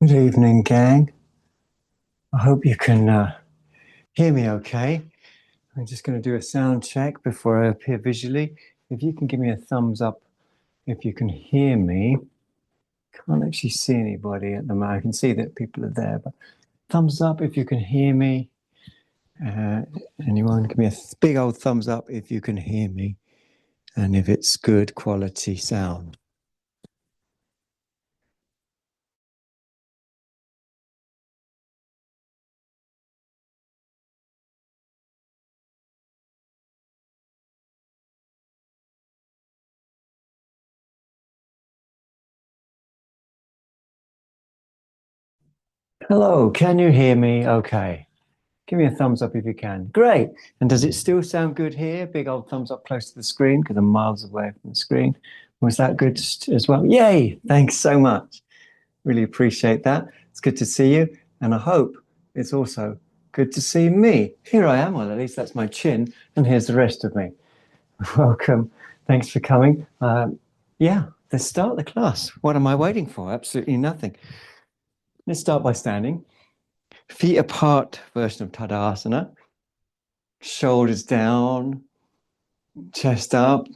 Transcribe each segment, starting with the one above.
Good evening, gang. I hope you can hear me okay. I'm just going to do a sound check before I appear visually. If you can give me a thumbs up if you can hear me. Can't actually see anybody at the moment. I can see that people are there, but thumbs up if you can hear me. Uh, Anyone, give me a big old thumbs up if you can hear me and if it's good quality sound. Hello, can you hear me okay? Give me a thumbs up if you can. Great. And does it still sound good here? Big old thumbs up close to the screen because I'm miles away from the screen. Was that good as well? Yay. Thanks so much. Really appreciate that. It's good to see you. And I hope it's also good to see me. Here I am. Well, at least that's my chin. And here's the rest of me. Welcome. Thanks for coming. Yeah, let's start the class. What am I waiting for? Absolutely nothing. Let's start by standing. Feet apart version of Tadasana. Shoulders down, chest up,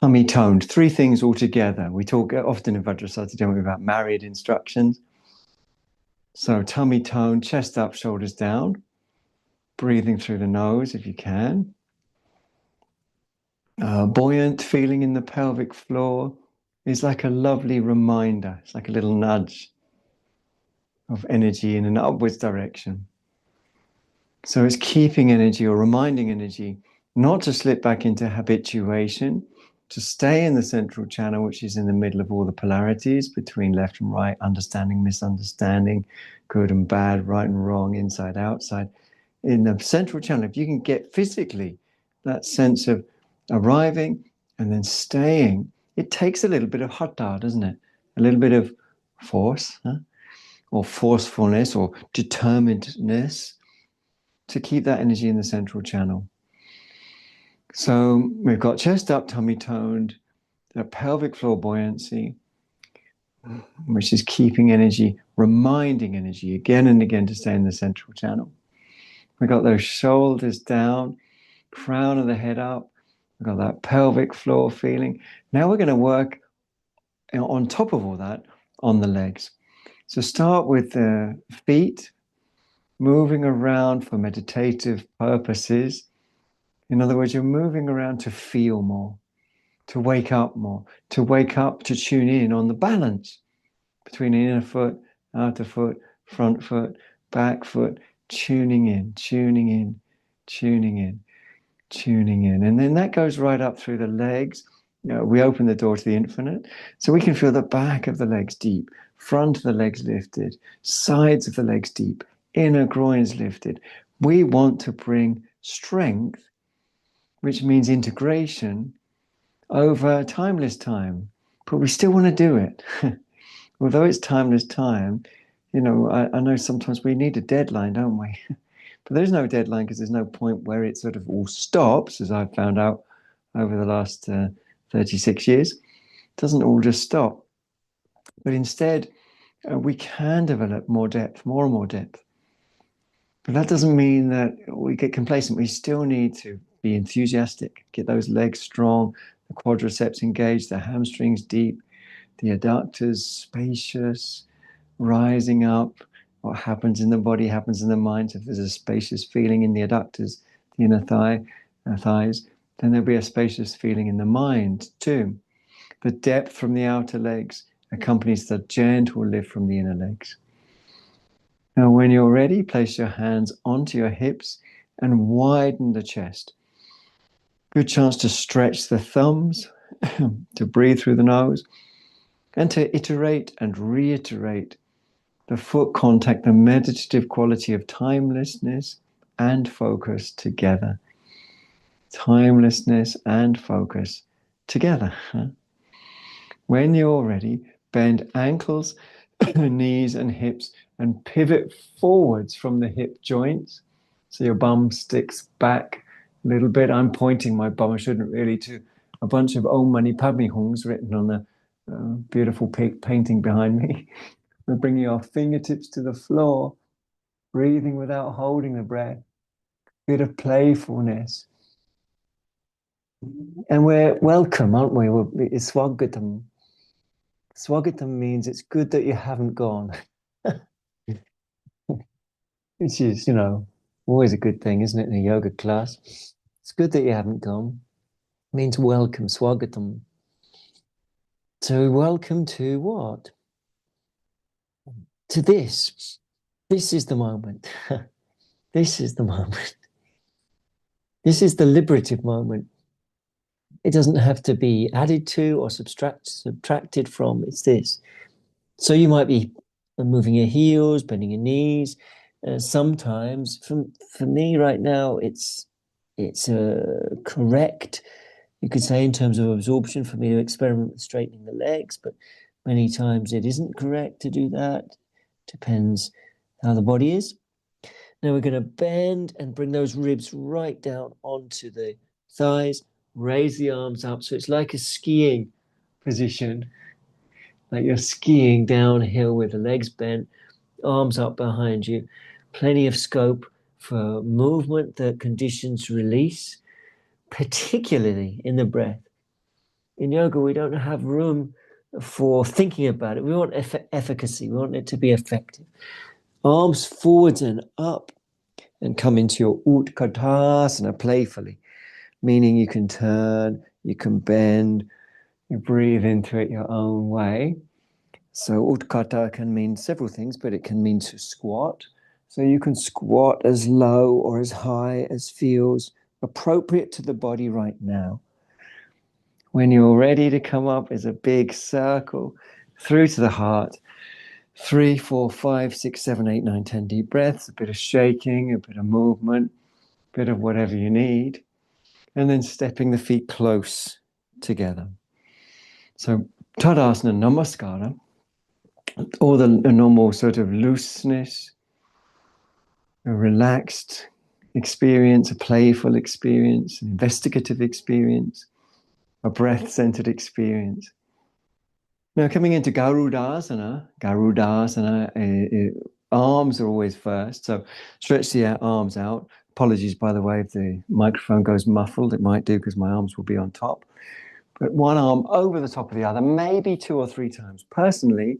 tummy toned. Three things all together. We talk often in Vajrasattva, don't we, about married instructions. So tummy toned, chest up, shoulders down. Breathing through the nose if you can. Buoyant feeling in the pelvic floor is like a lovely reminder. It's like a little nudge of energy in an upwards direction. So it's keeping energy or reminding energy not to slip back into habituation, to stay in the central channel, which is in the middle of all the polarities between left and right, understanding, misunderstanding, good and bad, right and wrong, inside, outside. In the central channel, if you can get physically that sense of arriving and then staying, it takes a little bit of hatha, doesn't it? A little bit of force, or forcefulness, or determinedness to keep that energy in the central channel. So we've got chest up, tummy toned, the pelvic floor buoyancy, which is keeping energy, reminding energy again and again to stay in the central channel. We've got those shoulders down, crown of the head up. We've got that pelvic floor feeling. Now we're going to work on top of all that on the legs. So start with the feet, moving around for meditative purposes. In other words, you're moving around to feel more, to wake up more, to wake up to tune in on the balance between inner foot, outer foot, front foot, back foot, tuning in, tuning in, tuning in, tuning in. And then that goes right up through the legs. You know, we open the door to the infinite. So we can feel the back of the legs deep, front of the legs lifted, sides of the legs deep, inner groins lifted. We want to bring strength, which means integration, over timeless time. But we still want to do it. Although it's timeless time, you know, I know sometimes we need a deadline, don't we? But there's no deadline because there's no point where it sort of all stops, as I've found out over the last 36 years. It doesn't all just stop. But instead, we can develop more depth, more and more depth. But that doesn't mean that we get complacent. We still need to be enthusiastic, get those legs strong, the quadriceps engaged, the hamstrings deep, the adductors spacious, rising up. What happens in the body happens in the mind. So if there's a spacious feeling in the adductors, the inner thighs, then there'll be a spacious feeling in the mind too. The depth from the outer legs accompanies the gentle lift from the inner legs. Now, when you're ready, place your hands onto your hips and widen the chest. Good chance to stretch the thumbs, to breathe through the nose, and to iterate and reiterate the foot contact, the meditative quality of timelessness and focus together. Timelessness and focus together. When you're ready, bend ankles, knees and hips and pivot forwards from the hip joints. So your bum sticks back a little bit. I'm pointing my bum, I shouldn't really, to a bunch of Om Mani Padme Hungs written on the beautiful painting behind me. We're bringing our fingertips to the floor, breathing without holding the breath, bit of playfulness. And we're welcome, aren't we? It's swagatam. Swagatam means it's good that you haven't gone, which is, always a good thing, isn't it, in a yoga class? It's good that you haven't gone. It means welcome, swagatam. So welcome to what? To this. This is the moment. This is the moment. This is the liberative moment. It doesn't have to be added to or subtracted from. It's this. So you might be moving your heels, bending your knees. Sometimes, for me right now, it's correct, you could say, in terms of absorption, for me to experiment with straightening the legs, but many times it isn't correct to do that. Depends how the body is. Now we're going to bend and bring those ribs right down onto the thighs, raise the arms up. So it's like a skiing position, like you're skiing downhill with the legs bent, arms up behind you. Plenty of scope for movement that conditions release, particularly in the breath. In yoga, we don't have room for thinking about it. We want efficacy. We want it to be effective. Arms forwards and up, and come into your utkatasana playfully, meaning you can turn, you can bend, you breathe into it your own way. So utkata can mean several things, but it can mean to squat. So you can squat as low or as high as feels appropriate to the body right now. When you're ready to come up, is a big circle through to the heart. 3, 4, 5, 6, 7, 8, 9, 10 deep breaths, a bit of shaking, a bit of movement, a bit of whatever you need. And then stepping the feet close together. So Tadasana Namaskara, all the normal sort of looseness, a relaxed experience, a playful experience, an investigative experience, a breath-centered experience. Now coming into garudasana, arms are always first. So stretch the arms out. Apologies, by the way, if the microphone goes muffled. It might do because my arms will be on top. But one arm over the top of the other, maybe 2 or 3 times. Personally,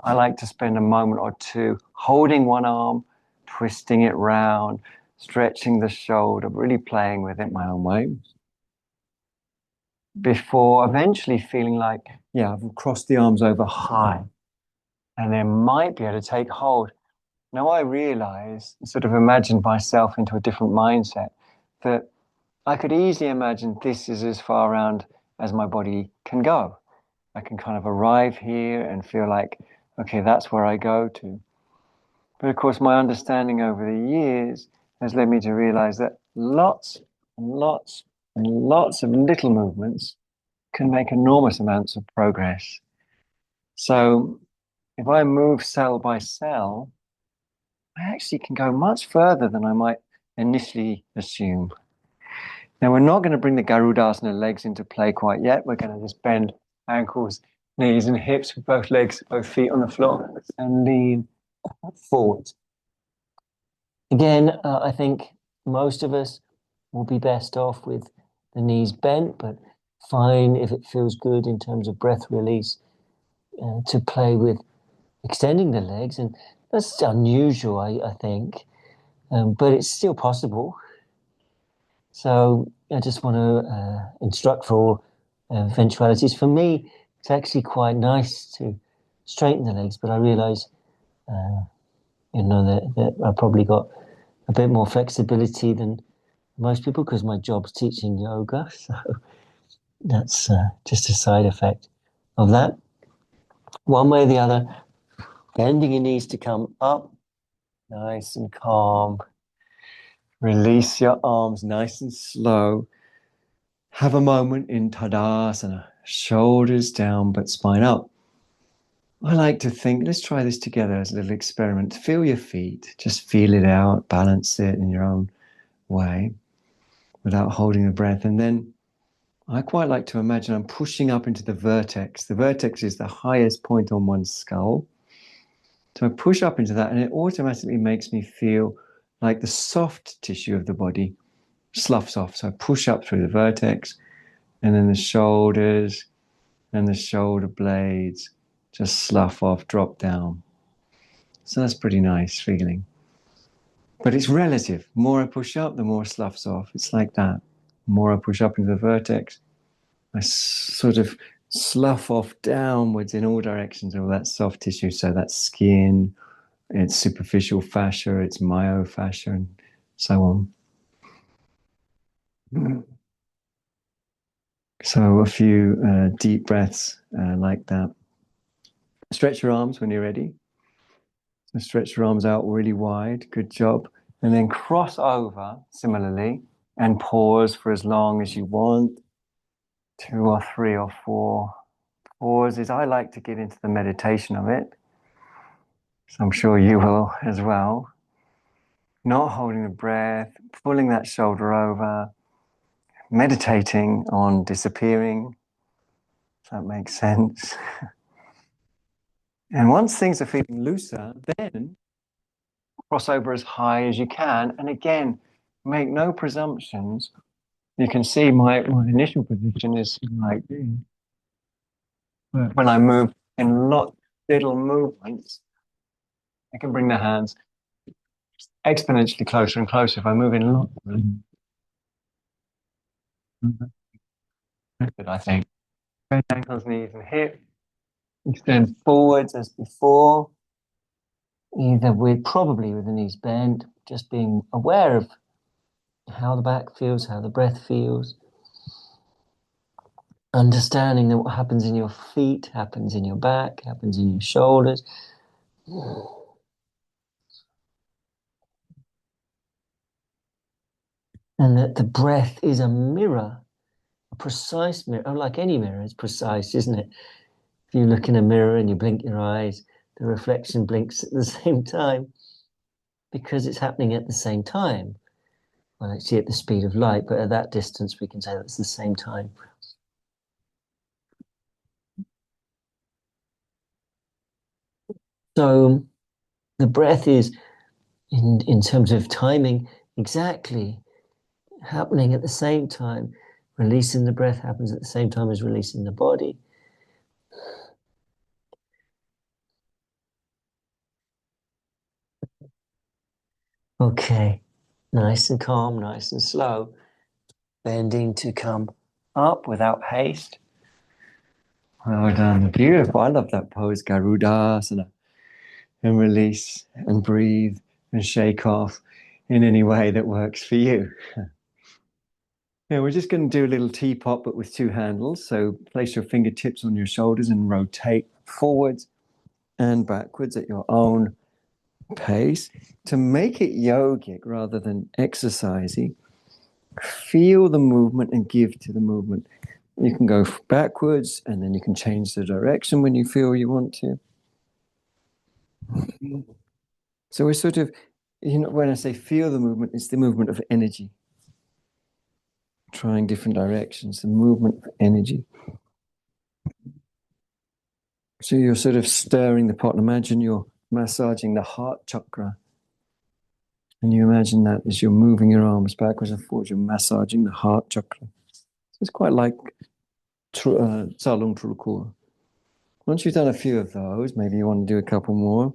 I like to spend a moment or two holding one arm, twisting it round, stretching the shoulder, really playing with it my own way, before eventually feeling like, I've crossed the arms over high, and then might be able to take hold. Now I realize, sort of imagined myself into a different mindset, that I could easily imagine this is as far around as my body can go. I can kind of arrive here and feel like, okay, that's where I go to. But of course, my understanding over the years has led me to realize that lots and lots and lots of little movements can make enormous amounts of progress. So if I move cell by cell, I actually can go much further than I might initially assume. Now, we're not going to bring the garudasana legs into play quite yet. We're going to just bend ankles, knees, and hips with both legs, both feet on the floor, and lean forward. Again, I think most of us will be best off with the knees bent, but fine if it feels good in terms of breath release to play with extending the legs. And that's unusual, I think, but it's still possible. So I just want to instruct for all eventualities. For me, it's actually quite nice to straighten the legs, but I realize, that I've probably got a bit more flexibility than most people because my job's teaching yoga. So that's just a side effect of that. One way or the other, bending your knees to come up, nice and calm. Release your arms nice and slow. Have a moment in Tadasana, shoulders down but spine up. I like to think, let's try this together as a little experiment. Feel your feet, just feel it out, balance it in your own way without holding the breath. And then I quite like to imagine I'm pushing up into the vertex. The vertex is the highest point on one's skull. So I push up into that, and it automatically makes me feel like the soft tissue of the body sloughs off. So I push up through the vertex, and then the shoulders and the shoulder blades just slough off, drop down. So that's pretty nice feeling. But it's relative. The more I push up, the more it sloughs off. It's like that. The more I push up into the vertex, I sort of slough off downwards in all directions of that soft tissue. So that's skin, it's superficial fascia, it's myofascia, and so on. So a few deep breaths like that. Stretch your arms when you're ready. So stretch your arms out really wide. Good job. And then cross over similarly and pause for as long as you want. 2 or 3 or 4 pauses. I like to get into the meditation of it. So I'm sure you will as well. Not holding the breath, pulling that shoulder over, meditating on disappearing. If that makes sense. And once things are feeling looser, then cross over as high as you can. And again, make no presumptions. You can see my initial position is like this. But when I move in little movements, I can bring the hands exponentially closer and closer. If I move in lots of method, I think. Bend ankles, knees, and hips. Extend forwards as before, probably with the knees bent, just being aware of how the back feels, how the breath feels. Understanding that what happens in your feet happens in your back, happens in your shoulders. And that the breath is a mirror, a precise mirror. Like any mirror, it's precise, isn't it? If you look in a mirror and you blink your eyes, the reflection blinks at the same time because it's happening at the same time. Well, actually at the speed of light, but at that distance we can say that's the same time. So the breath is, in terms of timing, exactly happening at the same time. Releasing the breath happens at the same time as releasing the body. Okay, nice and calm, nice and slow. Bending to come up without haste. Well done, beautiful. I love that pose, garudasana. And release and breathe and shake off in any way that works for you. Yeah, we're just going to do a little teapot, but with 2 handles. So place your fingertips on your shoulders and rotate forwards and backwards at your own pace. To make it yogic rather than exercisey, feel the movement and give to the movement. You can go backwards and then you can change the direction when you feel you want to. So we're sort of, when I say feel the movement, it's the movement of energy. Trying different directions, the movement of energy. So you're sort of stirring the pot. Imagine you're massaging the heart chakra. And you imagine that as you're moving your arms backwards and forwards, you're massaging the heart chakra. So it's quite like Tsalung Trulukura. Once you've done a few of those, maybe you want to do a couple more.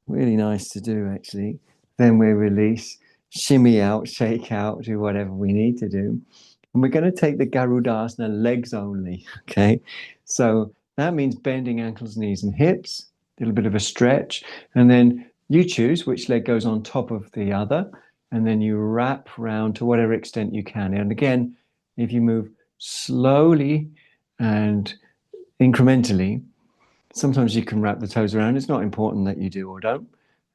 Really nice to do, actually. Then we release, shimmy out, shake out, do whatever we need to do. And we're going to take the garudasana legs only, okay? So that means bending ankles, knees, and hips, a little bit of a stretch. And then you choose which leg goes on top of the other. And then you wrap round to whatever extent you can. And again, if you move slowly and incrementally, sometimes you can wrap the toes around. It's not important that you do or don't.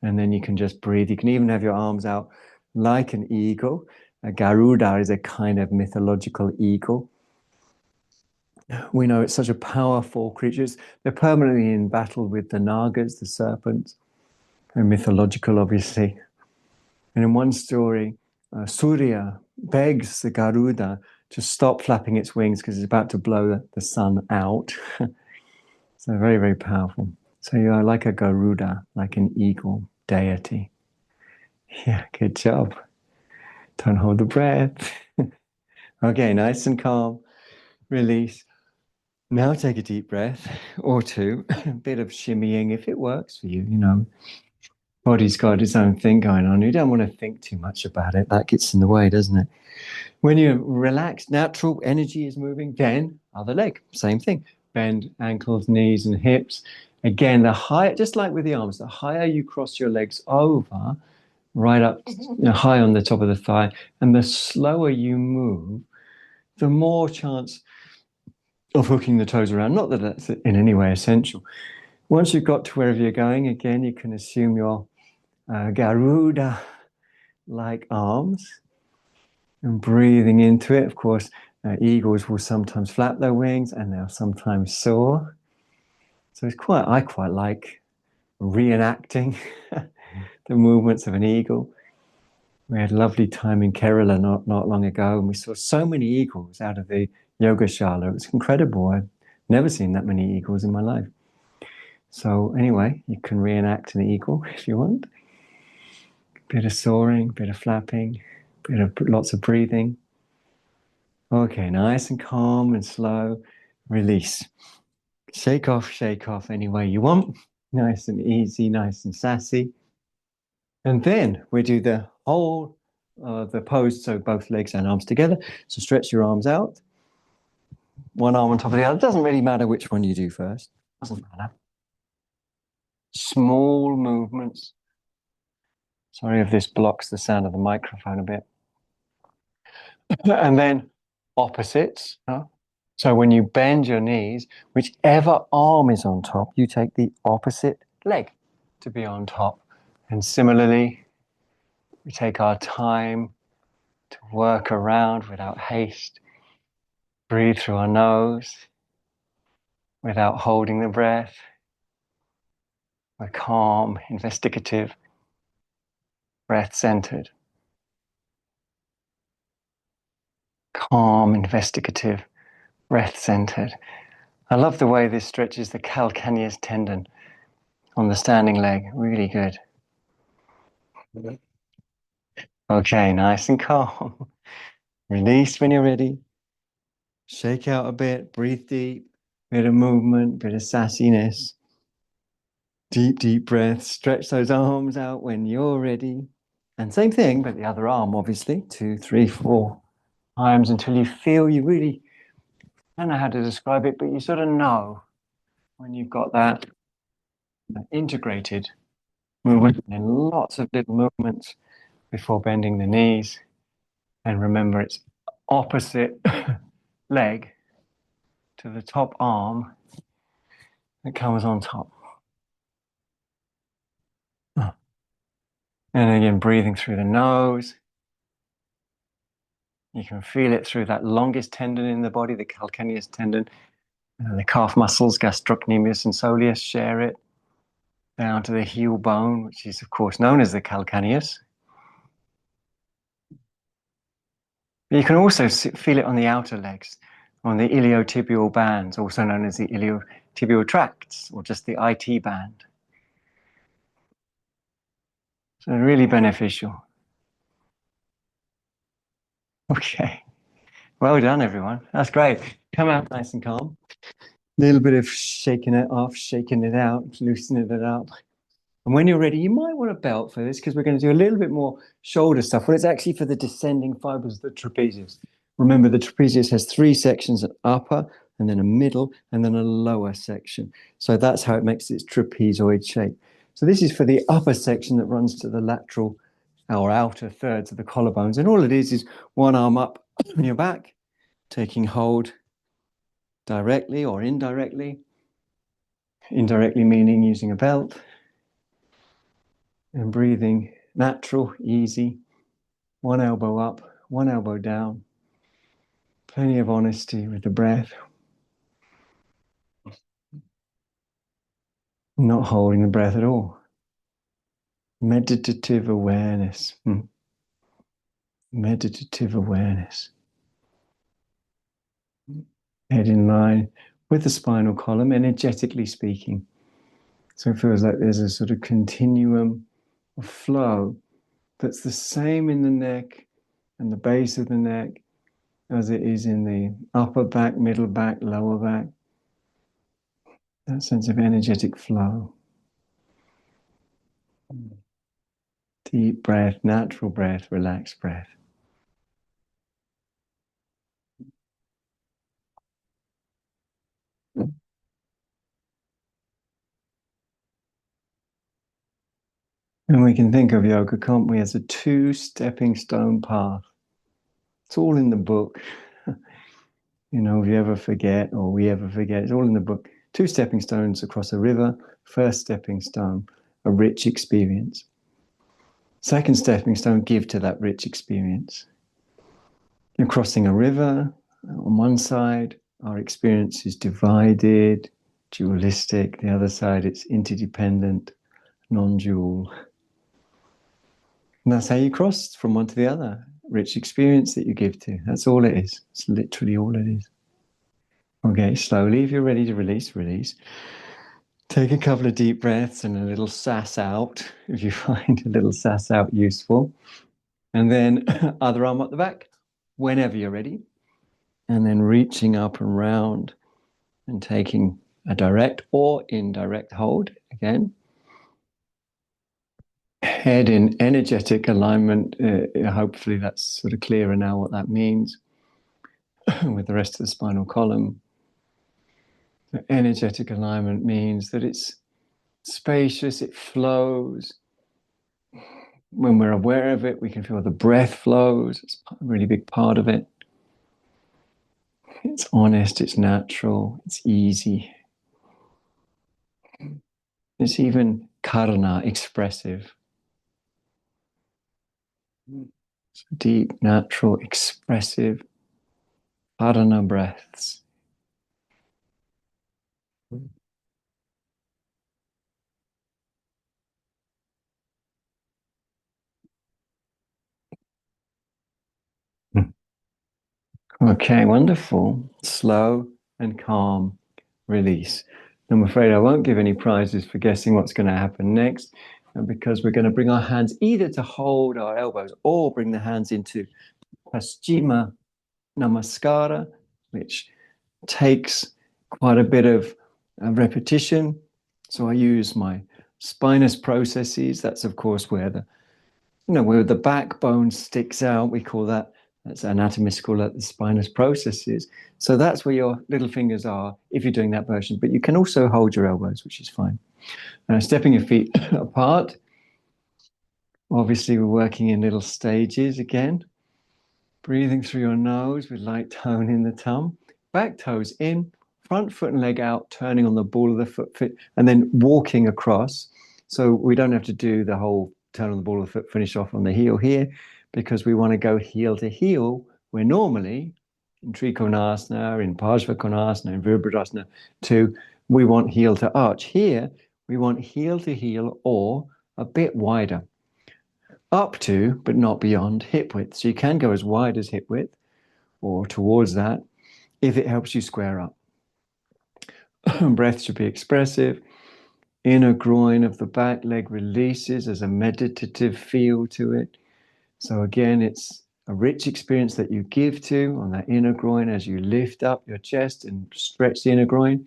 And then you can just breathe. You can even have your arms out like an eagle. A Garuda is a kind of mythological eagle. We know it's such a powerful creature. They're permanently in battle with the Nagas, the serpents. They're mythological, obviously. And in one story, Surya begs the Garuda to stop flapping its wings because it's about to blow the sun out. So very, very powerful. So you're like a Garuda, like an eagle deity. Yeah, good job. Don't hold the breath. Okay, nice and calm. Release. Now take a deep breath or two. A bit of shimmying if it works for you. You know, body's got its own thing going on. You don't want to think too much about it. That gets in the way, doesn't it? When you're relaxed, natural energy is moving. Then other leg, same thing. Bend ankles, knees, and hips. Again, the higher, just like with the arms, the higher you cross your legs over, right up, high on the top of the thigh, and the slower you move, the more chance of hooking the toes around. Not that that's in any way essential. Once you've got to wherever you're going, again, you can assume your Garuda-like arms and breathing into it. Of course, eagles will sometimes flap their wings and they'll sometimes soar. So I quite like reenacting the movements of an eagle. We had a lovely time in Kerala not long ago, and we saw so many eagles out of the yogashala. It was incredible. I've never seen that many eagles in my life. So anyway, you can reenact an eagle if you want. Bit of soaring, bit of flapping, lots of breathing. Okay, nice and calm and slow. Release. Shake off any way you want. Nice and easy, nice and sassy. And then we do the whole the pose, so both legs and arms together. So stretch your arms out, one arm on top of the other. It doesn't really matter which one you do first. Doesn't matter. Small movements. Sorry if this blocks the sound of the microphone a bit. And then opposites. So when you bend your knees, whichever arm is on top, you take the opposite leg to be on top. And similarly, we take our time to work around without haste. Breathe through our nose without holding the breath. We're calm, investigative, breath-centered. Calm, investigative, breath-centered. I love the way this stretches the calcaneus tendon on the standing leg. Really good. Okay, nice and calm. Release when you're ready. Shake out a bit, breathe deep, bit of movement, bit of sassiness. Deep, deep breath. Stretch those arms out when you're ready. And same thing, but the other arm, obviously. 2, 3, 4 times until you feel you really, I don't know how to describe it, but you sort of know when you've got that integrated movement and lots of little movements before bending the knees. And remember, it's opposite leg to the top arm that comes on top. And again, breathing through the nose. You can feel it through that longest tendon in the body, the calcaneus tendon. And the calf muscles, gastrocnemius and soleus, share it down to the heel bone, which is, of course, known as the calcaneus. But you can also feel it on the outer legs, on the iliotibial bands, also known as the iliotibial tracts, or just the IT band. So really beneficial. Okay. Well done, everyone. That's great. Come out nice and calm. A little bit of shaking it off, shaking it out, loosening it up. And when you're ready, you might want a belt for this because we're going to do a little bit more shoulder stuff. Well, it's actually for the descending fibers of the trapezius. Remember, the trapezius has 3 sections, an upper, and then a middle, and then a lower section. So that's how it makes its trapezoid shape. So this is for the upper section that runs to the lateral or outer thirds of the collarbones. And all it is one arm up on your back, taking hold directly or indirectly. Indirectly meaning using a belt. And breathing natural, easy. One elbow up, one elbow down. Plenty of honesty with the breath. Not holding the breath at all. Meditative awareness. Meditative awareness. Head in line with the spinal column, energetically speaking. So it feels like there's a sort of continuum of flow that's the same in the neck and the base of the neck as it is in the upper back, middle back, lower back. That sense of energetic flow. Deep breath, natural breath, relaxed breath. And we can think of yoga, can't we, as a two-stepping stone path. It's all in the book. You know, if you ever forget, or we ever forget, it's all in the book. Two stepping stones across a river. First stepping stone, a rich experience. Second stepping stone, give to that rich experience. You're crossing a river. On one side, our experience is divided, dualistic. The other side, it's interdependent, non-dual. And that's how you cross from one to the other. Rich experience that you give to. That's all it is. It's literally all it is. Okay, slowly, if you're ready to release, release. Take a couple of deep breaths and a little sass out, if you find a little sass out useful. And then other arm up the back, whenever you're ready. And then reaching up and round and taking a direct or indirect hold again. Head in energetic alignment. Hopefully that's sort of clearer now what that means with the rest of the spinal column. The energetic alignment means that it's spacious, it flows. When we're aware of it, we can feel the breath flows. It's a really big part of it. It's honest, it's natural, it's easy. It's even karana, expressive. So deep, natural, expressive karana breaths. Okay, wonderful. Slow and calm release. I'm afraid I won't give any prizes for guessing what's going to happen next, because we're going to bring our hands either to hold our elbows or bring the hands into Paschima Namaskara, which takes quite a bit of repetition. So I use my spinous processes. That's of course where the backbone sticks out. We call that, that's anatomists call that the spinous processes. So that's where your little fingers are if you're doing that version. But you can also hold your elbows, which is fine. Stepping your feet apart. Obviously, we're working in little stages again. Breathing through your nose with light tone in the tum. Back toes in, front foot and leg out, turning on the ball of the foot, and then walking across. So we don't have to do the whole turn on the ball of the foot, finish off on the heel here, because we want to go heel to heel, where normally in Trikonasana, in Parsvakonasana, in Virabhadrasana 2, we want heel to arch. Here, we want heel to heel or a bit wider. Up to, but not beyond, hip width. So you can go as wide as hip width or towards that if it helps you square up. Breath should be expressive. Inner groin of the back leg releases as a meditative feel to it. So again, it's a rich experience that you give to on that inner groin as you lift up your chest and stretch the inner groin.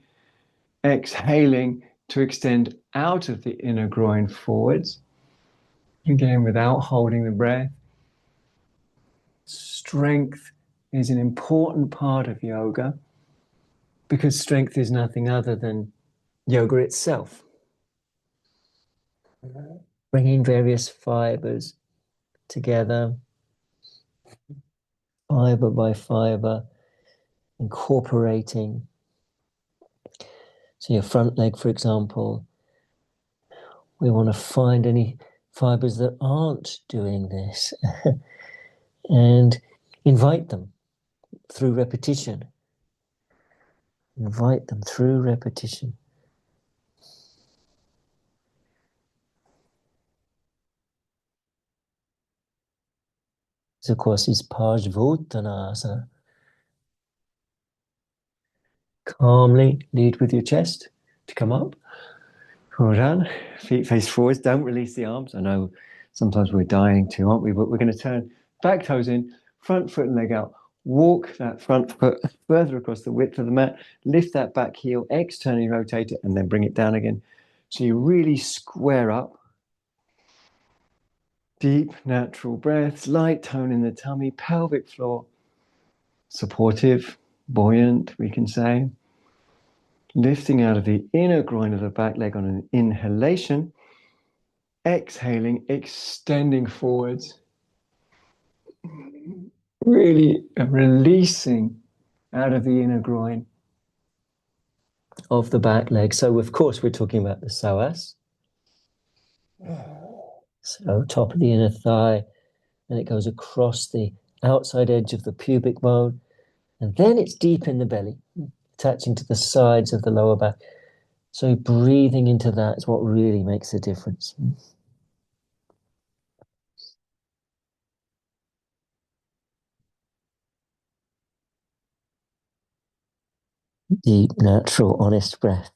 Exhaling to extend out of the inner groin forwards. Again, without holding the breath. Strength is an important part of yoga because strength is nothing other than yoga itself. Bringing various fibers together, fiber by fiber, incorporating. So your front leg, for example, we want to find any fibers that aren't doing this and invite them through repetition. Invite them through repetition. This, of course, is Parsvottanasana. Calmly lead with your chest to come up. Well done. Feet face forwards. Don't release the arms. I know sometimes we're dying to, aren't we? But we're going to turn back toes in, front foot and leg out. Walk that front foot further across the width of the mat. Lift that back heel, externally rotate it, and then bring it down again. So you really square up. Deep, natural breaths, light tone in the tummy, pelvic floor. Supportive, buoyant, we can say. Lifting out of the inner groin of the back leg on an inhalation. Exhaling, extending forwards. Really releasing out of the inner groin of the back leg. So, of course, we're talking about the psoas. So, top of the inner thigh, and it goes across the outside edge of the pubic bone. And then it's deep in the belly, attaching to the sides of the lower back. So breathing into that is what really makes a difference. Deep, natural, honest breath.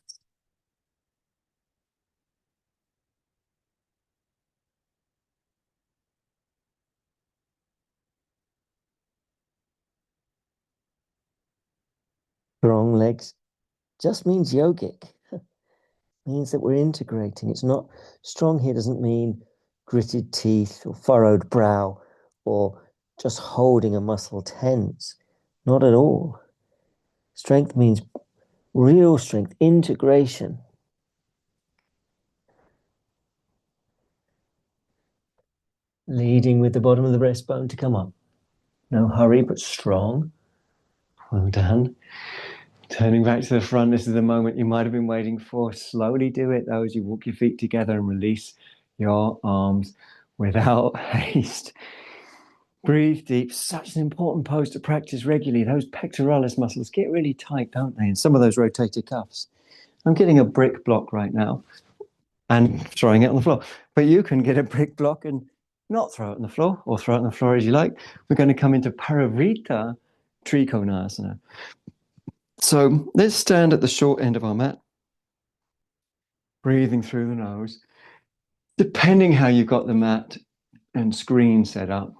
Strong legs just means yogic. Means that we're integrating. It's not, strong here doesn't mean gritted teeth or furrowed brow or just holding a muscle tense. Not at all. Strength means real strength, integration. Leading with the bottom of the breastbone to come up. No hurry, but strong. Well done. Turning back to the front, this is the moment you might have been waiting for. Slowly do it, though, as you walk your feet together and release your arms without haste. Breathe deep. Such an important pose to practice regularly. Those pectoralis muscles get really tight, don't they? And some of those rotator cuffs. I'm getting a brick block right now and throwing it on the floor. But you can get a brick block and not throw it on the floor, or throw it on the floor as you like. We're going to come into Parivrtta Trikonasana. So let's stand at the short end of our mat, breathing through the nose. Depending how you've got the mat and screen set up,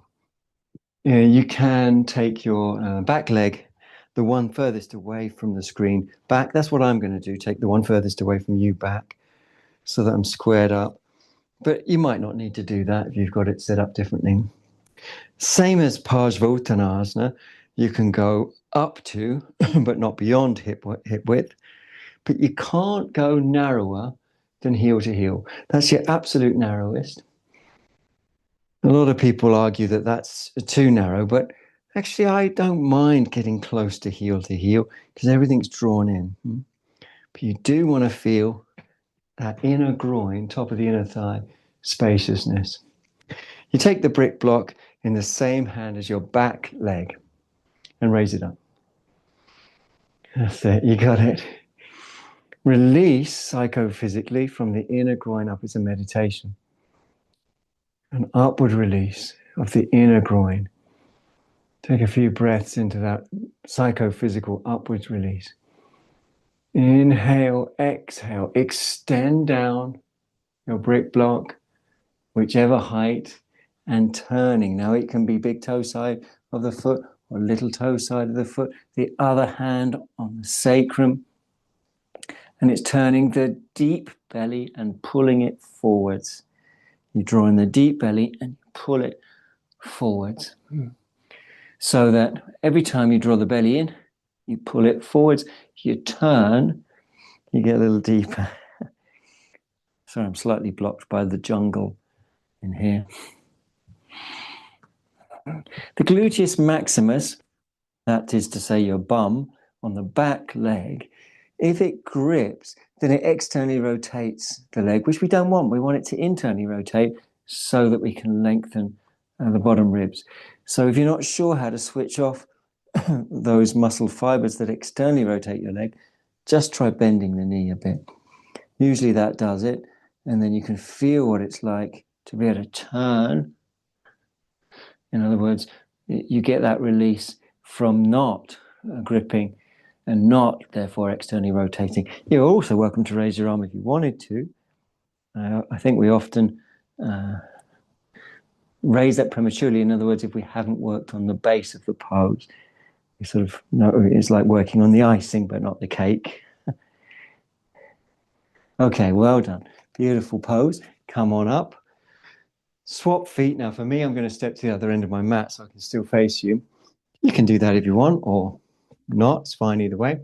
you can take your back leg, the one furthest away from the screen, back. That's what I'm going to do, take the one furthest away from you back so that I'm squared up. But you might not need to do that if you've got it set up differently. Same as Parsvottanasana, you can go up to, but not beyond hip width. But you can't go narrower than heel to heel. That's your absolute narrowest. A lot of people argue that that's too narrow, but actually I don't mind getting close to heel because everything's drawn in. But you do want to feel that inner groin, top of the inner thigh, spaciousness. You take the brick block in the same hand as your back leg and raise it up. That's it, you got it. Release psychophysically from the inner groin up as a meditation. An upward release of the inner groin. Take a few breaths into that psychophysical upwards release. Inhale, exhale, extend down your brick block, whichever height, and turning. Now it can be big toe side of the foot or little toe side of the foot, the other hand on the sacrum, and it's turning the deep belly and pulling it forwards. You draw in the deep belly and pull it forwards. So that every time you draw the belly in, you pull it forwards, you turn, you get a little deeper. Sorry, I'm slightly blocked by the jungle in here. The gluteus maximus, that is to say your bum on the back leg, if it grips, then it externally rotates the leg, which we don't want. We want it to internally rotate so that we can lengthen the bottom ribs. So if you're not sure how to switch off those muscle fibers that externally rotate your leg, just try bending the knee a bit. Usually that does it, and then you can feel what it's like to be able to turn. In other words, you get that release from not gripping and not, therefore, externally rotating. You're also welcome to raise your arm if you wanted to, I think we often raise that prematurely. In other words, if we haven't worked on the base of the pose, we sort of know it's like working on the icing, but not the cake. Okay, well done. Beautiful pose. Come on up. Swap feet. Now for me, I'm going to step to the other end of my mat so I can still face you. You can do that if you want or not. It's fine either way.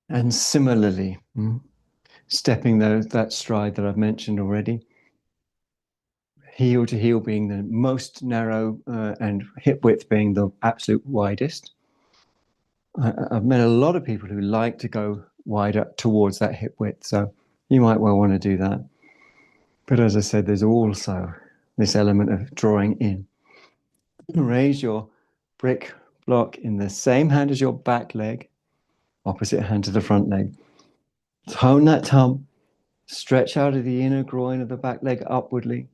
And similarly, stepping that stride that I've mentioned already. Heel to heel being the most narrow and hip width being the absolute widest. I've met a lot of people who like to go wider towards that hip width, so you might well want to do that. But as I said, there's also this element of drawing in. Raise your brick block in the same hand as your back leg, opposite hand to the front leg. Tone that tum, stretch out of the inner groin of the back leg upwardly.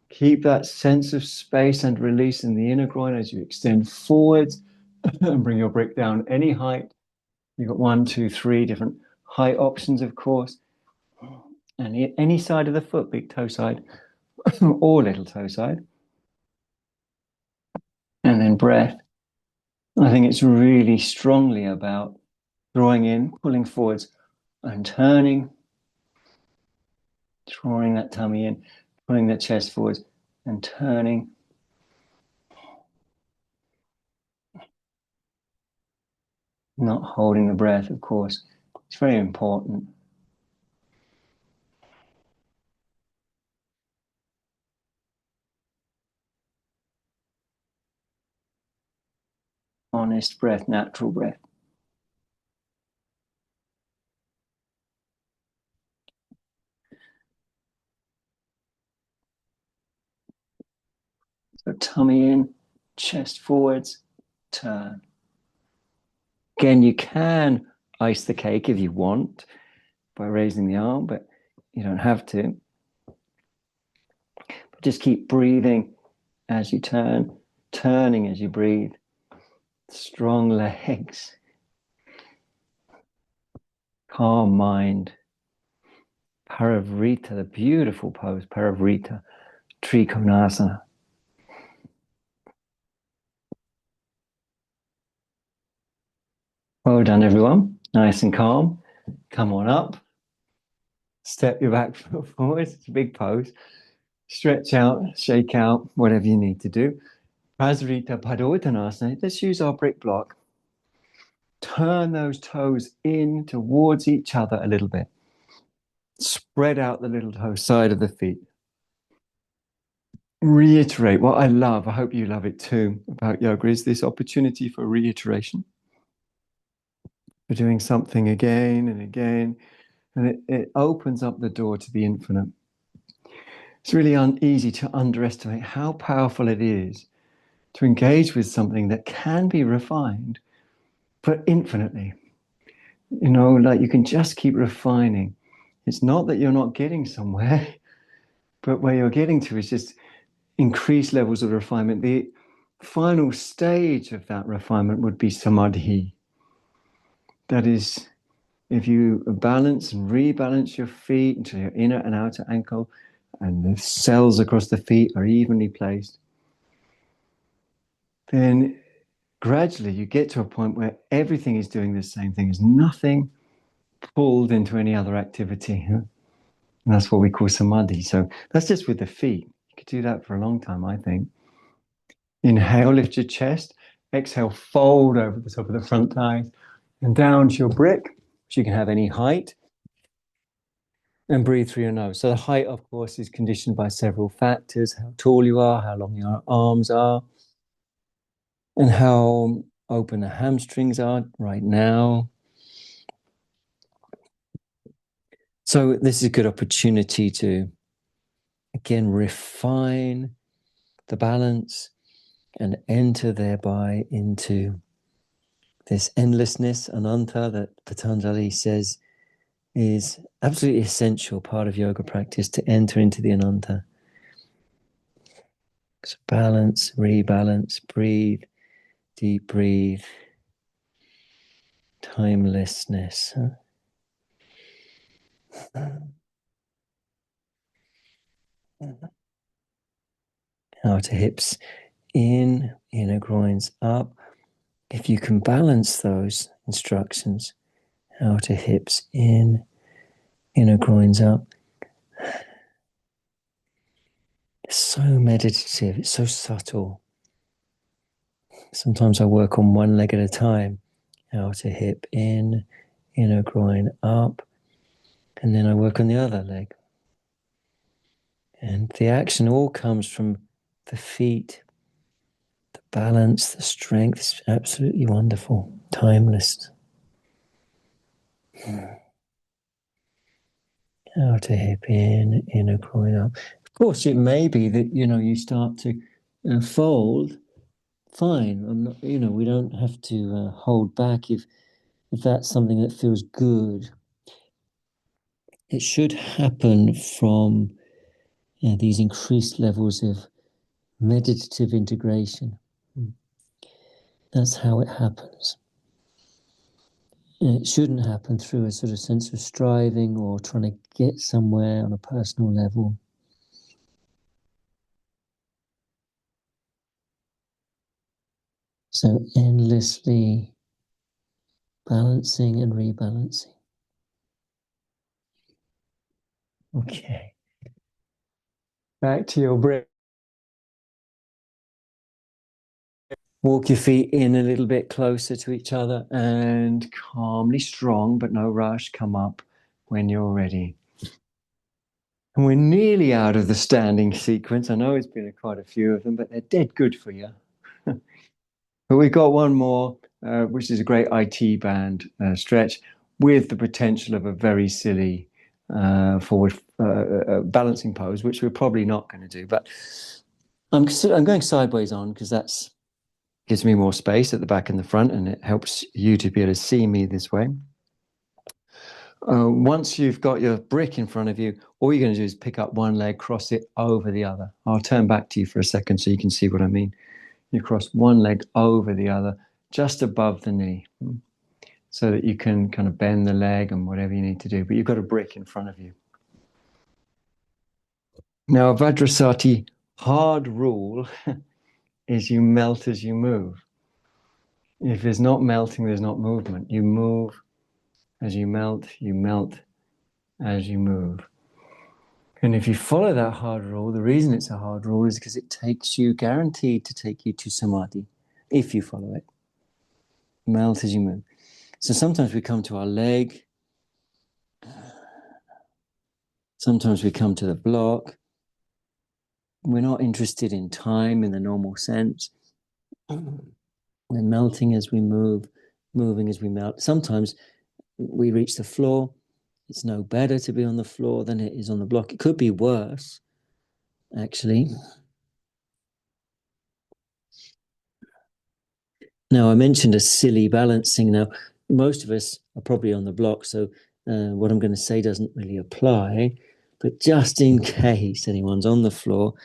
Keep that sense of space and release in the inner groin as you extend forwards and bring your brick down any height. You've got 1, 2, 3 different height options, of course. And any side of the foot, big toe side or little toe side. And then breath. I think it's really strongly about drawing in, pulling forwards and turning, drawing that tummy in, pulling the chest forwards and turning. Not holding the breath, of course. It's very important. Honest breath, natural breath. So tummy in, chest forwards, turn. Again, you can ice the cake if you want by raising the arm, but you don't have to. But just keep breathing as you turn, turning as you breathe. Strong legs, calm mind. Parivrita, the beautiful pose, Parivrita, Trikonasana. Well done, everyone. Nice and calm. Come on up. Step your back foot forward. It's a big pose. Stretch out, shake out, whatever you need to do. Prasarita Padottanasana. Let's use our brick block. Turn those toes in towards each other a little bit. Spread out the little toe side of the feet. Reiterate what I love, I hope you love it too, about yoga is this opportunity for reiteration. For doing something again and again, and it opens up the door to the infinite. It's really easy to underestimate how powerful it is to engage with something that can be refined, but infinitely. You know, like you can just keep refining. It's not that you're not getting somewhere, but where you're getting to is just increased levels of refinement. The final stage of that refinement would be Samadhi. That is, if you balance and rebalance your feet until your inner and outer ankle and the cells across the feet are evenly placed, then gradually you get to a point where everything is doing the same thing. There's nothing pulled into any other activity. And that's what we call Samadhi. So that's just with the feet. You could do that for a long time, I think. Inhale, lift your chest. Exhale, fold over the top of the front thighs and down to your brick, which you can have any height. And breathe through your nose. So the height, of course, is conditioned by several factors: how tall you are, how long your arms are, and how open the hamstrings are right now. So this is a good opportunity to, again, refine the balance and enter thereby into this endlessness, ananta, that Patanjali says is absolutely essential part of yoga practice, to enter into the ananta. So balance, rebalance, breathe, deep breathe, timelessness. Outer hips in, inner groins up. If you can balance those instructions, outer hips in, inner groins up. It's so meditative, it's so subtle. Sometimes I work on one leg at a time. Outer hip in, inner groin up, and then I work on the other leg. And the action all comes from the feet, the balance, the strength. It's absolutely wonderful, timeless. Outer hip in, inner groin up. Of course, it may be that, you start to fold. Fine. I'm not, we don't have to hold back if that's something that feels good. It should happen from these increased levels of meditative integration. That's how it happens. And it shouldn't happen through a sort of sense of striving or trying to get somewhere on a personal level. So endlessly balancing and rebalancing. Okay. Back to your breath. Walk your feet in a little bit closer to each other and calmly, strong, but no rush, come up when you're ready. And we're nearly out of the standing sequence. I know it's been quite a few of them, but they're dead good for you. But we've got one more, which is a great IT band stretch with the potential of a very silly forward balancing pose, which we're probably not going to do. But I'm going sideways on because that's gives me more space at the back and the front, and it helps you to be able to see me this way. Once you've got your brick in front of you, all you're going to do is pick up one leg, cross it over the other. I'll turn back to you for a second so you can see what I mean. You cross one leg over the other, just above the knee, so that you can kind of bend the leg and whatever you need to do, but you've got a brick in front of you. Now, Vajrasati hard rule is you melt as you move. If there's not melting, there's not movement. You move as you melt as you move. And if you follow that hard rule, the reason it's a hard rule is because it takes you, guaranteed to take you to Samadhi, if you follow it. Melt as you move. So sometimes we come to our leg, sometimes we come to the block. We're not interested in time in the normal sense. We're melting as we move, moving as we melt. Sometimes we reach the floor. It's no better to be on the floor than it is on the block. It could be worse, actually. Now, I mentioned a silly balancing. Now, most of us are probably on the block, so what I'm going to say doesn't really apply. But just in case anyone's on the floor,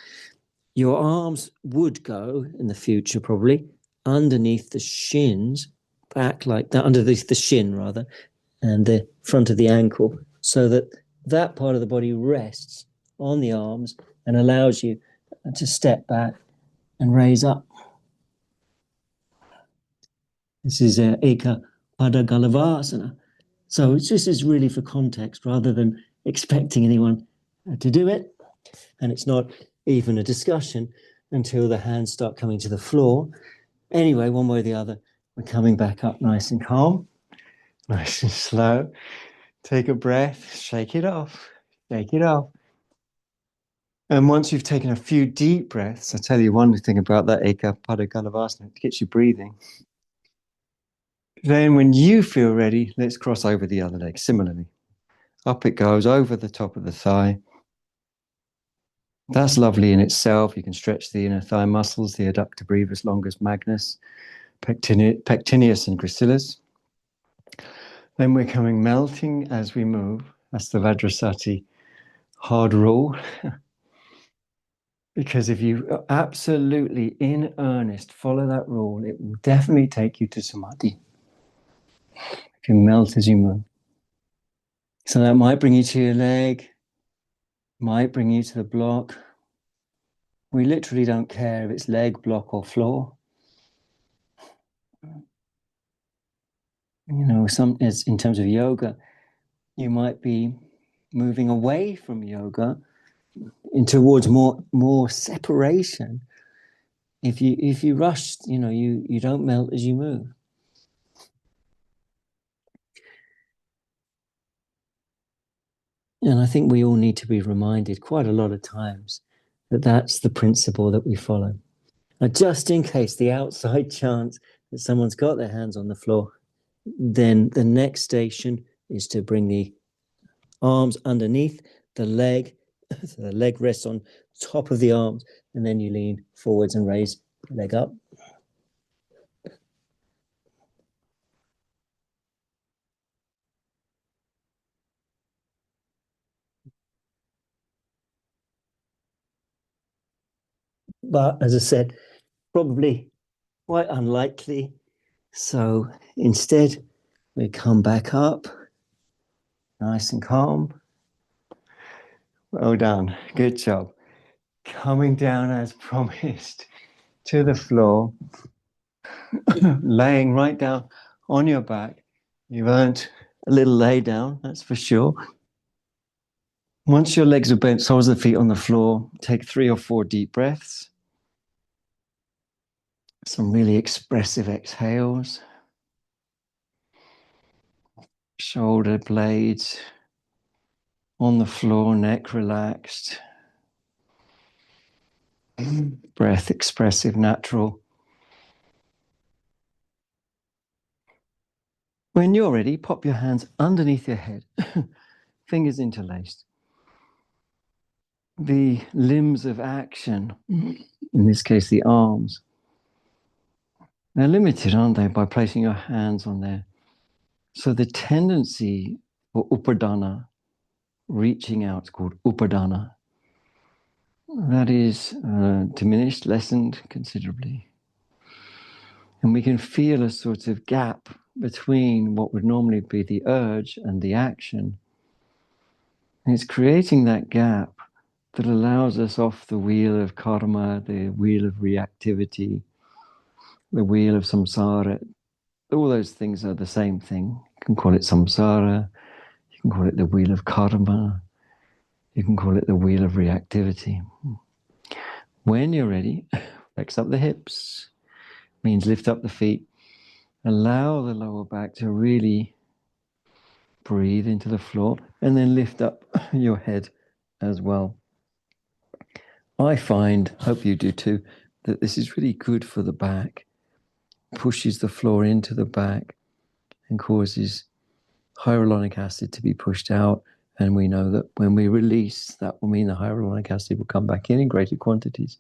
your arms would go, in the future probably, underneath the shins, back like that, underneath the shin rather, and the front of the ankle, so that that part of the body rests on the arms and allows you to step back and raise up. This is Eka Pada Galavasana. So this is really for context rather than expecting anyone to do it. And it's not even a discussion until the hands start coming to the floor. Anyway, one way or the other, we're coming back up nice and calm, nice and slow. Take a breath, shake it off, shake it off. And once you've taken a few deep breaths, I'll tell you one thing about that Eka Pada Galavasana, it gets you breathing. Then when you feel ready, let's cross over the other leg. Similarly, up it goes over the top of the thigh. That's lovely in itself. You can stretch the inner thigh muscles, the adductor brevis longus magnus, pectineus and gracilis. Then we're coming melting as we move. That's the Vajrasati hard rule. Because if you absolutely in earnest follow that rule, it will definitely take you to Samadhi. If you melt as you move. So that might bring you to your leg, might bring you to the block, We literally don't care if it's leg, block, or floor. You know, as in terms of yoga, you might be moving away from yoga in towards more separation. If you rush, you don't melt as you move. And I think we all need to be reminded quite a lot of times that that's the principle that we follow. Now, just in case the outside chance that someone's got their hands on the floor, then the next station is to bring the arms underneath the leg. So the leg rests on top of the arms, and then you lean forwards and raise the leg up. But as I said, probably quite unlikely. So instead, we come back up, nice and calm. Well done. Good job. Coming down as promised to the floor, laying right down on your back. You've earned a little lay down, that's for sure. Once your legs are bent, soles of the feet on the floor, take 3 or 4 deep breaths. Some really expressive exhales. Shoulder blades on the floor, neck relaxed. Breath expressive, natural. When you're ready, pop your hands underneath your head, fingers interlaced. The limbs of action, in this case the arms, they're limited, aren't they, by placing your hands on there. So the tendency for upadana, reaching out, is called upadana. That is diminished, lessened considerably. And we can feel a sort of gap between what would normally be the urge and the action. And it's creating that gap that allows us off the wheel of karma, the wheel of reactivity, the wheel of samsara. All those things are the same thing. You can call it samsara, you can call it the wheel of karma, you can call it the wheel of reactivity. When you're ready, flex up the hips, means lift up the feet, allow the lower back to really breathe into the floor, and then lift up your head as well. I find, hope you do too, that this is really good for the back, pushes the floor into the back and causes hyaluronic acid to be pushed out. And we know that when we release, that will mean the hyaluronic acid will come back in greater quantities.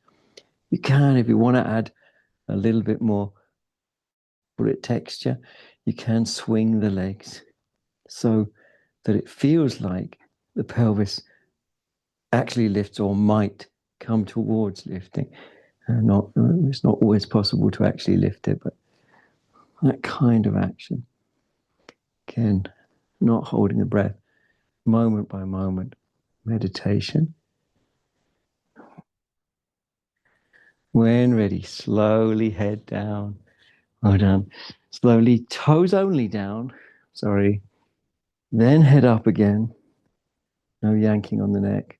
You can, if you want to add a little bit more bullet texture, you can swing the legs so that it feels like the pelvis actually lifts or might come towards lifting. It's not always possible to actually lift it, but that kind of action. Again, not holding the breath, moment by moment, meditation. When ready, slowly head down. Well done. Slowly, toes only down. Sorry. Then head up again. No yanking on the neck.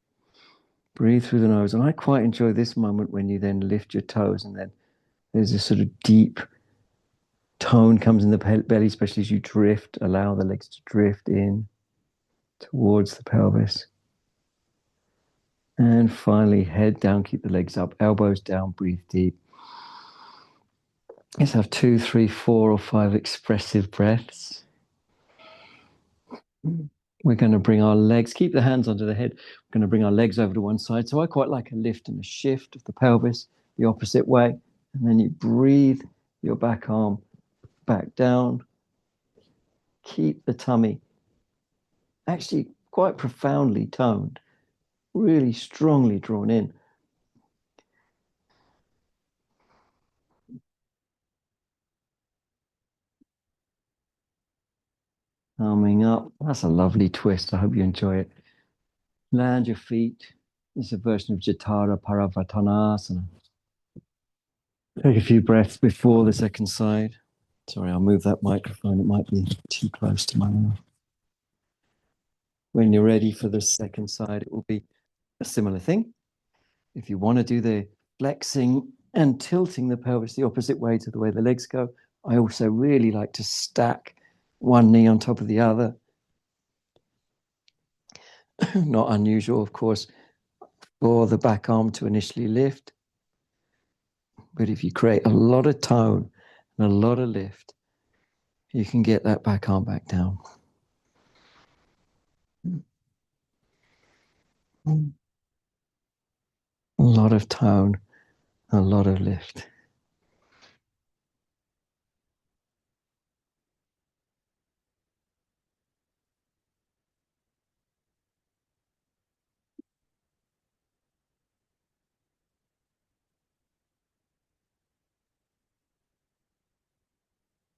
Breathe through the nose. And I quite enjoy this moment when you then lift your toes and then there's this sort of deep tone comes in the belly, especially as you drift, allow the legs to drift in towards the pelvis. And finally, head down, keep the legs up, elbows down, breathe deep. Let's have 2, 3, 4, or 5 expressive breaths. We're going to bring our legs, keep the hands under the head. We're going to bring our legs over to one side. So I quite like a lift and a shift of the pelvis the opposite way. And then you breathe your back arm back down. Keep the tummy actually quite profoundly toned, really strongly drawn in. Coming up. That's a lovely twist. I hope you enjoy it. Land your feet It's a version of Jatara Paravartanasana. Take a few breaths before the second side. Sorry, I'll move that microphone. It might be too close to my mouth. When you're ready for the second side, it will be a similar thing. If you want to do the flexing and tilting the pelvis the opposite way to the way the legs go, I also really like to stack one knee on top of the other. Not unusual, of course, for the back arm to initially lift. But if you create a lot of tone and a lot of lift, you can get that back arm back down. A lot of tone, a lot of lift.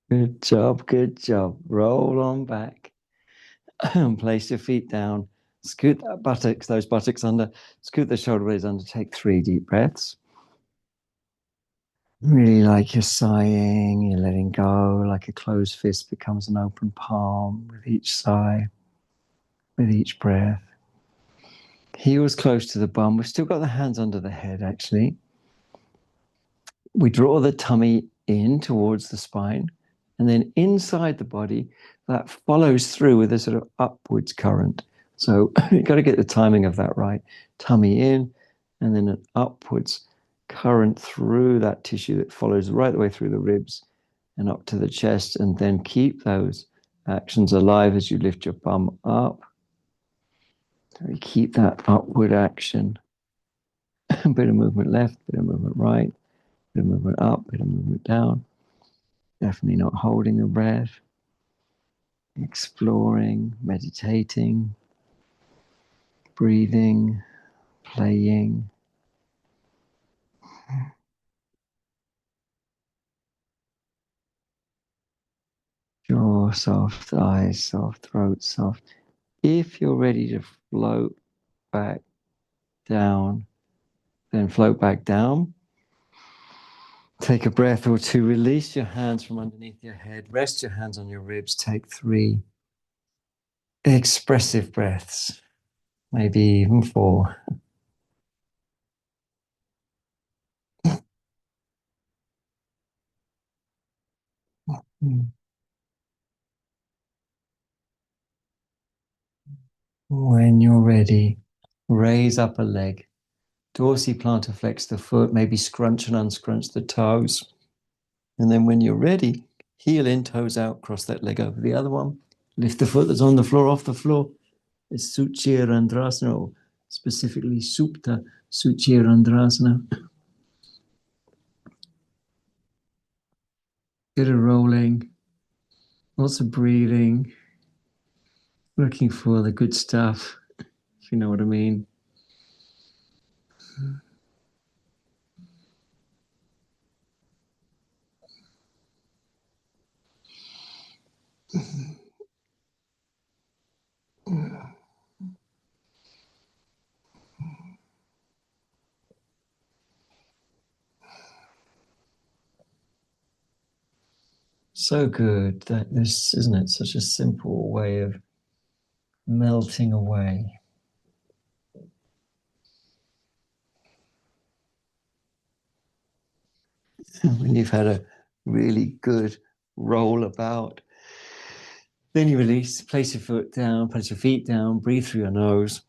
Good job, good job. Roll on back. Place your feet down. Scoot that buttocks, those buttocks under. Scoot the shoulder blades under. Take 3 deep breaths. Really like you're sighing, you're letting go, like a closed fist becomes an open palm with each sigh, with each breath. Heels close to the bum. We've still got the hands under the head, actually. We draw the tummy in towards the spine, and then inside the body, that follows through with a sort of upwards current. So you've got to get the timing of that right. Tummy in, and then an upwards current through that tissue that follows right the way through the ribs and up to the chest, and then keep those actions alive as you lift your bum up. So you keep that upward action. A bit of movement left, bit of movement right, bit of movement up, bit of movement down. Definitely not holding the breath. Exploring, meditating, breathing, playing. Jaw soft, eyes soft, throat soft. If you're ready to float back down, then float back down. Take a breath or two. Release your hands from underneath your head. Rest your hands on your ribs. Take 3 expressive breaths, maybe even 4. When you're ready, raise up a leg. Dorsiplantar flex the foot, maybe scrunch and unscrunch the toes. And then when you're ready, heel in, toes out, cross that leg over the other one. Lift the foot that's on the floor off the floor. It's Suchirandrasana, or specifically Supta Suchirandrasana. Bit of rolling, lots of breathing, looking for the good stuff, if you know what I mean. So good that this, isn't it, such a simple way of melting away. When you've had a really good roll about, then you release, place your foot down, place your feet down, breathe through your nose.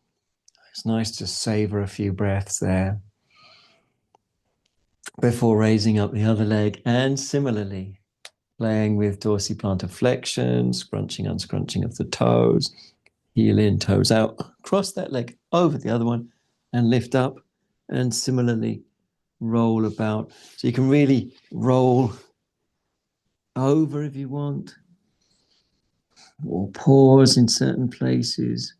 It's nice to savor a few breaths there before raising up the other leg. And similarly, playing with dorsiplantar flexion, scrunching, unscrunching of the toes, heel in, toes out, cross that leg over the other one and lift up. And similarly, roll about. So you can really roll over if you want, or pause in certain places.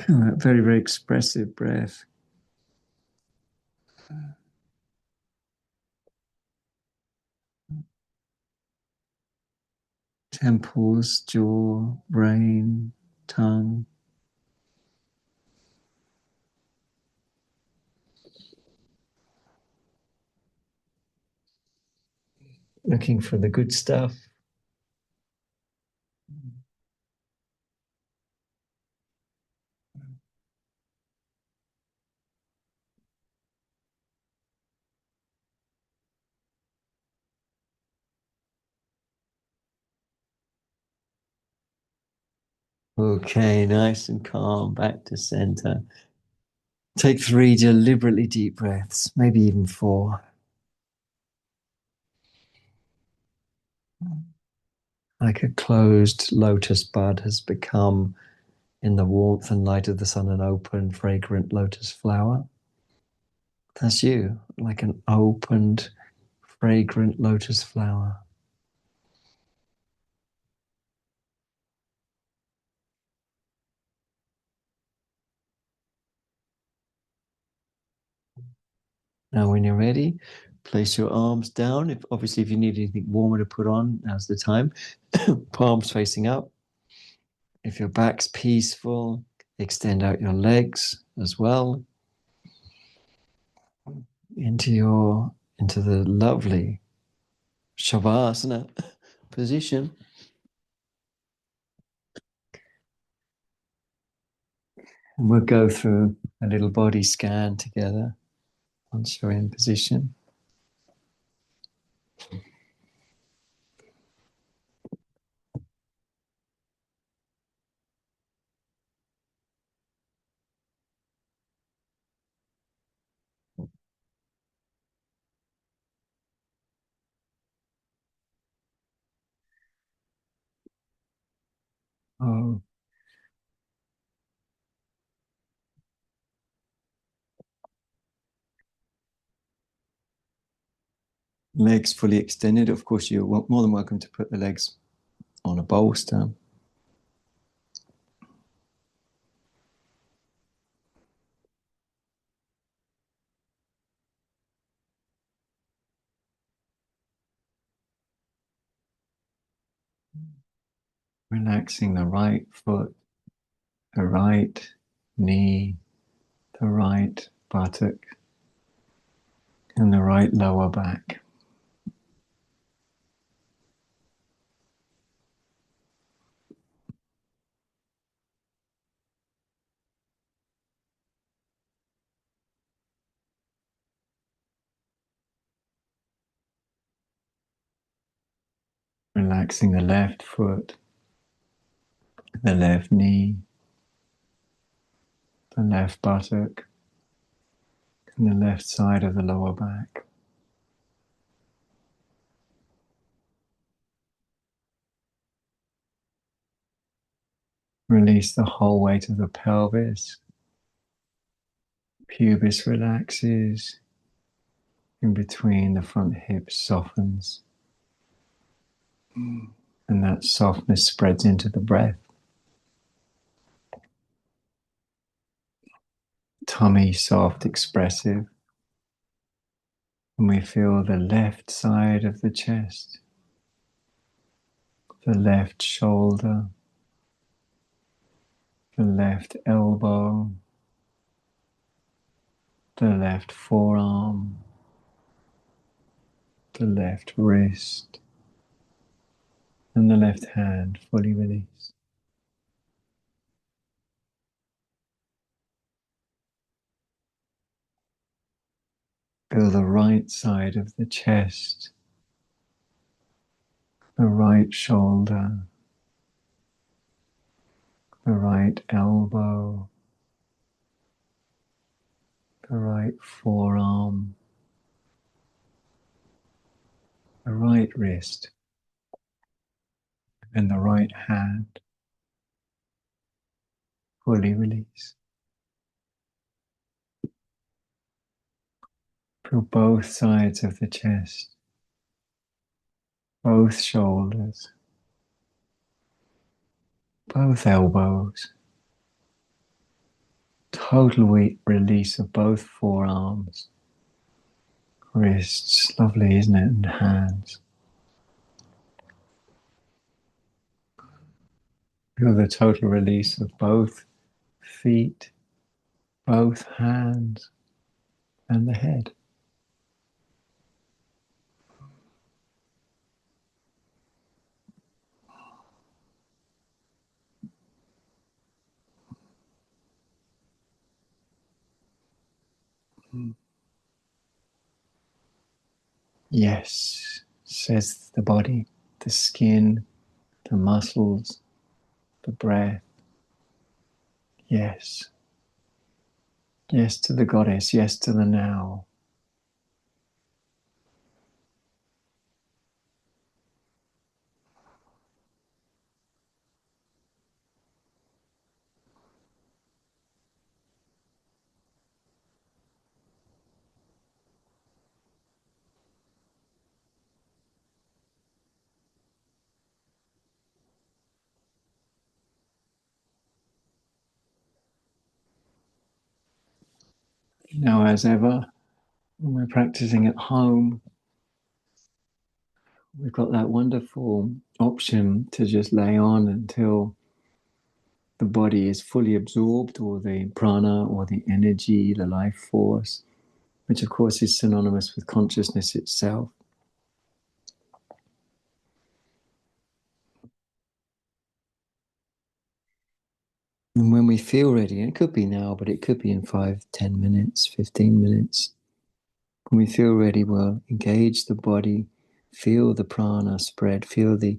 Very, very expressive breath. Temples, jaw, brain, tongue. looking for the good stuff. Okay, nice and calm, back to center. Take 3 deliberately deep breaths, maybe even 4. Like a closed lotus bud has become, in the warmth and light of the sun, an open, fragrant lotus flower. That's you, like an opened, fragrant lotus flower. Now, when you're ready, place your arms down. If you need anything warmer to put on, now's the time. Palms facing up. If your back's peaceful, extend out your legs as well into the lovely shavasana position. And we'll go through a little body scan together once you're in position. Oh, legs fully extended. Of course, you're more than welcome to put the legs on a bolster. Relaxing the right foot, the right knee, the right buttock, and the right lower back. Relaxing the left foot, the left knee, the left buttock, and the left side of the lower back. Release the whole weight of the pelvis. Pubis relaxes. In between, the front hip softens. And that softness spreads into the breath. Tummy soft, expressive. And we feel the left side of the chest, the left shoulder, the left elbow, the left forearm, the left wrist, and the left hand fully released. Feel the right side of the chest, the right shoulder, the right elbow, the right forearm, the right wrist, and the right hand fully release. Feel both sides of the chest, both shoulders, both elbows. Total release of both forearms, wrists. Lovely, isn't it? And hands. Feel the total release of both feet, both hands, and the head. Yes, says the body, the skin, the muscles, the breath. Yes. Yes to the goddess, yes to the now. Now, as ever, when we're practicing at home, we've got that wonderful option to just lay on until the body is fully absorbed, or the prana, or the energy, the life force, which of course is synonymous with consciousness itself. And when we feel ready, and it could be now, but it could be in 5, 10 minutes, 15 minutes. When we feel ready, we'll engage the body, feel the prana spread, feel the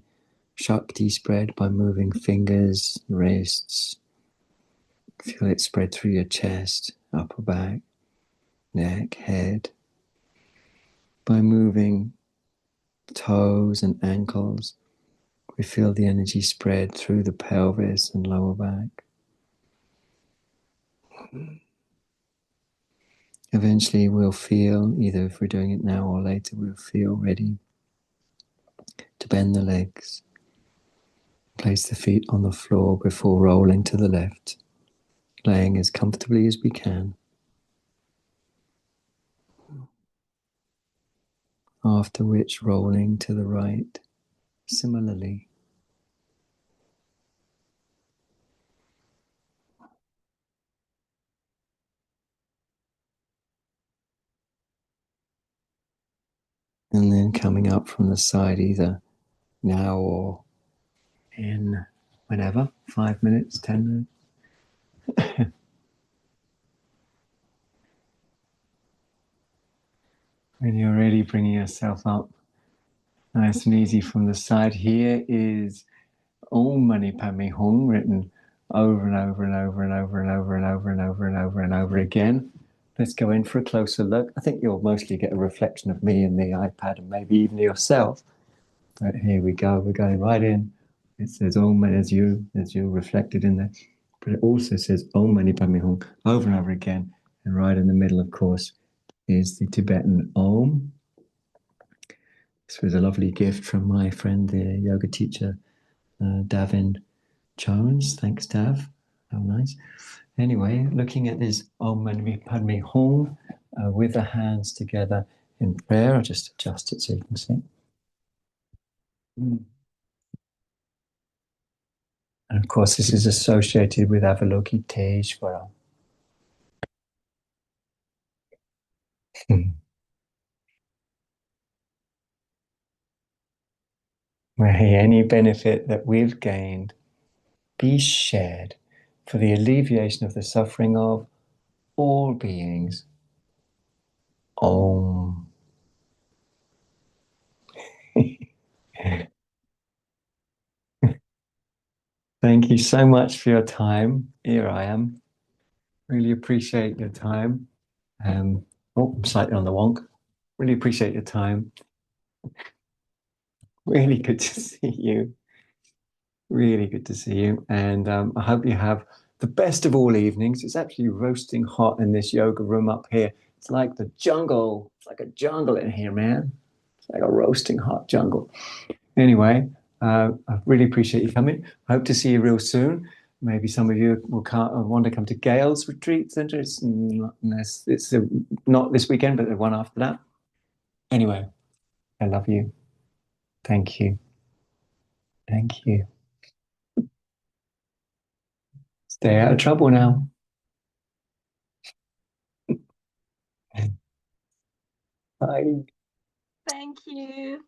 Shakti spread by moving fingers, wrists. Feel it spread through your chest, upper back, neck, head. By moving toes and ankles, we feel the energy spread through the pelvis and lower back. Eventually we'll feel, either if we're doing it now or later, we'll feel ready to bend the legs. Place the feet on the floor before rolling to the left, laying as comfortably as we can. After which, rolling to the right, similarly. And then coming up from the side, either now or in whenever, 5 minutes, 10 minutes. When you're ready, bringing yourself up nice and easy from the side. Here is Om Mani Padme Hum, written over and over and over and over and over and over and over and over and over again. Let's go in for a closer look. I think you'll mostly get a reflection of me in the iPad and maybe even yourself. But here we go. We're going right in. It says Om as you reflected in there. But it also says Om Mani Padme Hum over and over again. And right in the middle, of course, is the Tibetan Om. This was a lovely gift from my friend, the yoga teacher, Davin Jones. Thanks, Dav. How nice. Anyway, looking at this Om Mani Padme Hum with the hands together in prayer. I'll just adjust it so you can see. And of course, this is associated with Avalokiteshvara. May any benefit that we've gained be shared for the alleviation of the suffering of all beings. Om. Thank you so much for your time. Here I am. Really appreciate your time. I'm slightly on the wonk. Really appreciate your time. Really good to see you. Really good to see you. And I hope you have the best of all evenings. It's actually roasting hot in this yoga room up here. It's like the jungle. It's like a jungle in here, man. It's like a roasting hot jungle. Anyway, I really appreciate you coming. I hope to see you real soon. Maybe some of you will want to come to Gail's retreat center. It's not this weekend, but the one after that. Anyway, I love you. Thank you. Thank you. Stay out of trouble now. Bye. Thank you.